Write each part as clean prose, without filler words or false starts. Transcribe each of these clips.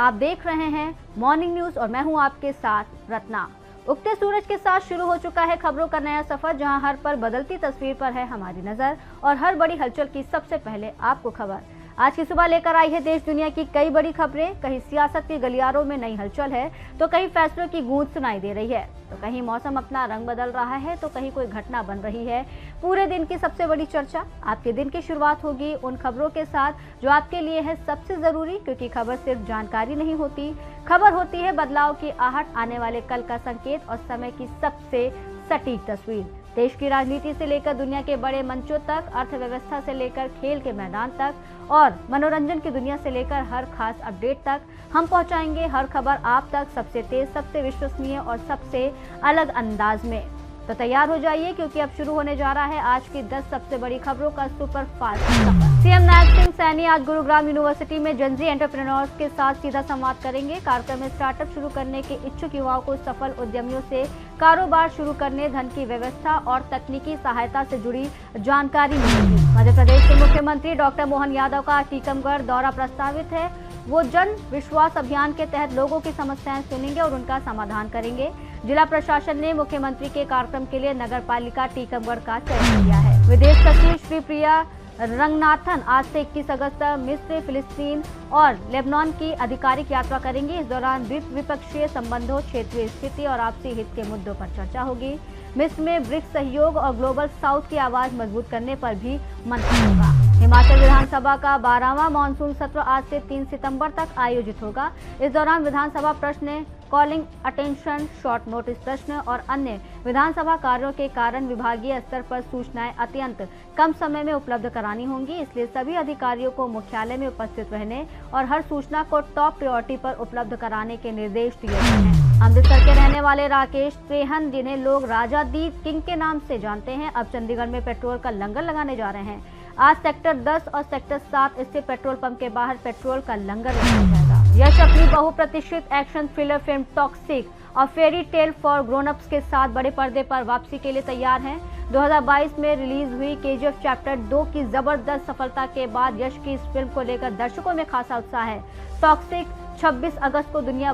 आप देख रहे हैं मॉर्निंग न्यूज और मैं हूं आपके साथ रत्ना। उगते सूरज के साथ शुरू हो चुका है खबरों का नया सफर, जहां हर पल बदलती तस्वीर पर है हमारी नजर और हर बड़ी हलचल की सबसे पहले आपको खबर। आज की सुबह लेकर आई है देश दुनिया की कई बड़ी खबरें। कहीं सियासत के गलियारों में नई हलचल है तो कहीं फैसलों की गूंज सुनाई दे रही है, तो कहीं मौसम अपना रंग बदल रहा है तो कहीं कोई घटना बन रही है। पूरे दिन की सबसे बड़ी चर्चा, आपके दिन की शुरुआत होगी उन खबरों के साथ जो आपके लिए है सबसे जरूरी, क्योंकि खबर सिर्फ जानकारी नहीं होती, खबर होती है बदलाव की आहट, आने वाले कल का संकेत और समय की सबसे सटीक तस्वीर। देश की राजनीति से लेकर दुनिया के बड़े मंचों तक, अर्थव्यवस्था से लेकर खेल के मैदान तक और मनोरंजन की दुनिया से लेकर हर खास अपडेट तक हम पहुंचाएंगे हर खबर आप तक सबसे तेज, सबसे विश्वसनीय और सबसे अलग अंदाज में। तो तैयार हो जाइए, क्योंकि अब शुरू होने जा रहा है आज की 10 सबसे बड़ी खबरों का सुपर फास्ट सफर। सीएम नायब सिंह सैनी आज गुरुग्राम यूनिवर्सिटी में जनजी एंटरप्रेन्योर्स के साथ सीधा संवाद करेंगे। कार्यक्रम में स्टार्टअप शुरू करने के इच्छुक युवाओं को सफल उद्यमियों से कारोबार शुरू करने, धन की व्यवस्था और तकनीकी सहायता से जुड़ी जानकारी मिलेगी। मध्य प्रदेश के मुख्यमंत्री डॉक्टर मोहन यादव का टीकमगढ़ दौरा प्रस्तावित है। वो जन विश्वास अभियान के तहत लोगों की समस्याएं सुनेंगे और उनका समाधान करेंगे। जिला प्रशासन ने मुख्यमंत्री के कार्यक्रम के लिए नगर पालिका टीकमगढ़ का चयन किया है। विदेश सचिव श्री प्रिया रंगनाथन आज से 21 अगस्त तक मिस्र, फिलिस्तीन और लेबनान की आधिकारिक यात्रा करेंगी। इस दौरान द्विपक्षीय संबंधों, क्षेत्रीय स्थिति और आपसी हित के मुद्दों पर चर्चा होगी। मिस्र में ब्रिक्स सहयोग और ग्लोबल साउथ की आवाज मजबूत करने पर भी मंथन होगा। हिमाचल विधानसभा का 12वां मानसून सत्र आज से 3 सितंबर तक आयोजित होगा। इस दौरान विधानसभा प्रश्न, कॉलिंग अटेंशन, शॉर्ट नोटिस प्रश्न और अन्य विधानसभा कार्यों के कारण विभागीय स्तर पर सूचनाएं अत्यंत कम समय में उपलब्ध करानी होंगी। इसलिए सभी अधिकारियों को मुख्यालय में उपस्थित रहने और हर सूचना को टॉप प्रायोरिटी पर उपलब्ध कराने के निर्देश दिए गए हैं। अमृतसर के रहने वाले राकेश त्रेहन, जिन्हें लोग राजा दी किंग के नाम से जानते हैं, अब चंडीगढ़ में पेट्रोल का लंगर लगाने जा रहे हैं। आज सेक्टर 10 और सेक्टर 7 स्थित पेट्रोल पंप के बाहर पेट्रोल का लंगर लगाया जाएगा। यश अपनी बहुप्रतीक्षित एक्शन थ्रिलर फिल्म टॉक्सिक और फेरी टेल फॉर ग्रोन-अप्स के साथ बड़े पर्दे पर वापसी के लिए तैयार हैं। 2022 में रिलीज हुई केजीएफ चैप्टर 2 की जबरदस्त सफलता के बाद यश की इस फिल्म को लेकर दर्शकों में खासा उत्साह है। टॉक्सिक 26 अगस्त को दुनिया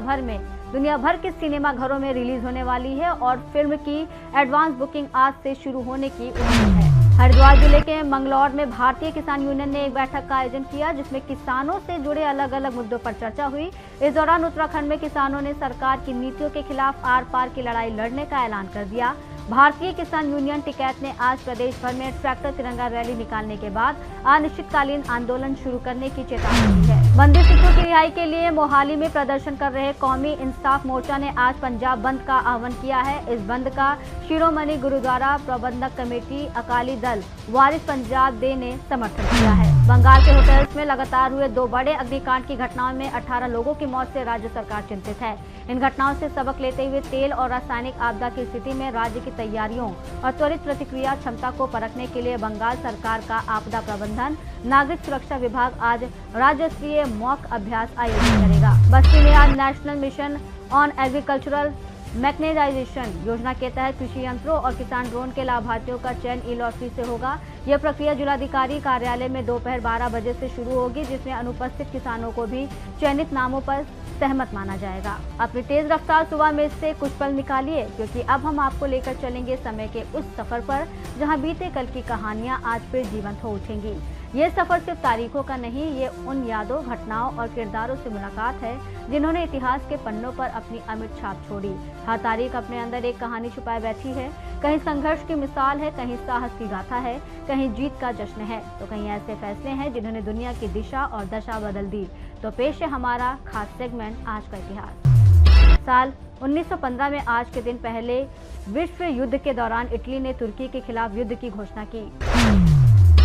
भर के सिनेमा घरों में रिलीज होने वाली है और फिल्म की एडवांस बुकिंग आज से शुरू होने की उम्मीद है। हरिद्वार जिले के मंगलौर में भारतीय किसान यूनियन ने एक बैठक का आयोजन किया, जिसमें किसानों से जुड़े अलग अलग मुद्दों पर चर्चा हुई। इस दौरान उत्तराखंड में किसानों ने सरकार की नीतियों के खिलाफ आर पार की लड़ाई लड़ने का ऐलान कर दिया। भारतीय किसान यूनियन टिकैत ने आज प्रदेश भर में ट्रैक्टर तिरंगा रैली निकालने के बाद अनिश्चितकालीन आंदोलन शुरू करने की चेतावनी दी है। बंदी सिखों की रिहाई के लिए मोहाली में प्रदर्शन कर रहे कौमी इंसाफ मोर्चा ने आज पंजाब बंद का आह्वान किया है। इस बंद का शिरोमणि गुरुद्वारा प्रबंधक कमेटी, अकाली दल, वारिस पंजाब दे ने समर्थन किया है। बंगाल के होटल्स में लगातार हुए 2 बड़े अग्निकांड की घटनाओं में 18 लोगों की मौत से राज्य सरकार चिंतित है। इन घटनाओं से सबक लेते हुए तेल और रासायनिक आपदा की स्थिति में राज्य की तैयारियों और त्वरित प्रतिक्रिया क्षमता को परखने के लिए बंगाल सरकार का आपदा प्रबंधन नागरिक सुरक्षा विभाग आज राज्य स्तरीय मॉक अभ्यास आयोजित करेगा। बस्ती में आज national mission on agricultural mechanization योजना के तहत कृषि यंत्रों और किसान ड्रोन के लाभार्थियों का चयन ई-लॉटरी से होगा। यह प्रक्रिया जिलाधिकारी कार्यालय में दोपहर 12 बजे से शुरू होगी, जिसमें अनुपस्थित किसानों को भी चयनित नामों पर सहमत माना जाएगा। अपनी तेज रफ्तार सुबह में से कुछ पल निकालिए, क्योंकि अब हम आपको लेकर चलेंगे समय के उस सफर पर जहां बीते कल की कहानियां आज फिर जीवंत हो उठेंगी। ये सफर सिर्फ तारीखों का नहीं, ये उन यादों, घटनाओं और किरदारों से मुलाकात है जिन्होंने इतिहास के पन्नों पर अपनी अमिट छाप छोड़ी। हर तारीख अपने अंदर एक कहानी छुपाए बैठी है। कहीं संघर्ष की मिसाल है, कहीं साहस की गाथा है, कहीं जीत का जश्न है, तो कहीं ऐसे फैसले हैं जिन्होंने दुनिया की दिशा और दशा बदल दी। तो पेश है हमारा खास सेगमेंट आज का इतिहास। साल 1915 में आज के दिन पहले विश्व युद्ध के दौरान इटली ने तुर्की के खिलाफ युद्ध की घोषणा की।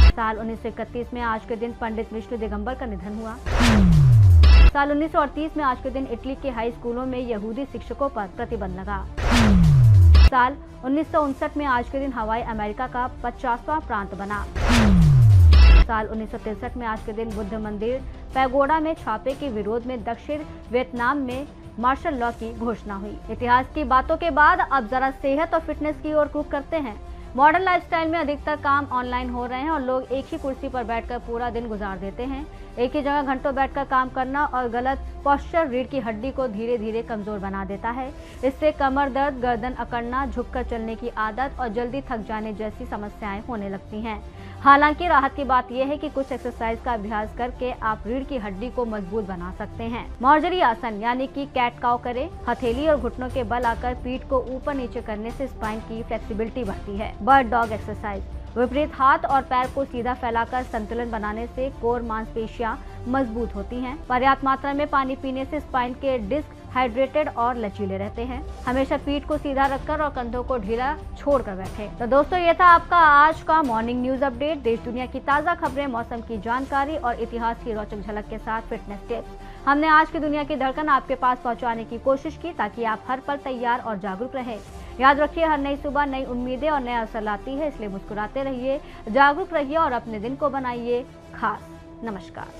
साल 1931 में आज के दिन पंडित विष्णु दिगंबर का निधन हुआ। साल 1938 में आज के दिन इटली के हाई स्कूलों में यहूदी शिक्षकों पर प्रतिबंध लगा। साल 1959 में आज के दिन हवाई अमेरिका का 50वां प्रांत बना। साल 1963 में आज के दिन बुद्ध मंदिर पैगोडा में छापे के विरोध में दक्षिण वियतनाम में मार्शल लॉ की घोषणा हुई। इतिहास की बातों के बाद अब जरा सेहत और फिटनेस की ओर रुख करते हैं। मॉडर्न लाइफस्टाइल में अधिकतर काम ऑनलाइन हो रहे हैं और लोग एक ही कुर्सी पर बैठकर पूरा दिन गुजार देते हैं। एक ही जगह घंटों बैठकर काम करना और गलत पोस्चर रीढ़ की हड्डी को धीरे धीरे कमजोर बना देता है। इससे कमर दर्द, गर्दन अकड़ना, झुककर चलने की आदत और जल्दी थक जाने जैसी समस्याएं होने लगती हैं। हालांकि राहत की बात यह है कि कुछ एक्सरसाइज का अभ्यास करके आप रीढ़ की हड्डी को मजबूत बना सकते हैं। मौर्जरी आसन यानी कि कैट काउ करें। हथेली और घुटनों के बल आकर पीठ को ऊपर नीचे करने से स्पाइन की फ्लेक्सिबिलिटी बढ़ती है। Bird dog exercise. विपरीत हाथ और पैर को सीधा फैलाकर संतुलन बनाने से कोर मांसपेशियां मजबूत होती हैं। पर्याप्त मात्रा में पानी पीने से स्पाइन के डिस्क हाइड्रेटेड और लचीले रहते हैं। हमेशा पीठ को सीधा रखकर और कंधों को ढीला छोड़कर बैठें। तो दोस्तों, ये था आपका आज का मॉर्निंग न्यूज अपडेट। देश दुनिया की ताज़ा खबरें, मौसम की जानकारी और इतिहास की रोचक झलक के साथ फिटनेस टिप्स हमने आज की दुनिया की धड़कन आपके पास पहुंचाने की कोशिश की, ताकि आप हर पल तैयार और जागरूक रहें। याद रखिए, हर नई सुबह नई उम्मीदें और नया अवसर लाती है, इसलिए मुस्कुराते रहिए, जागरूक रहिए और अपने दिन को बनाइए खास। नमस्कार।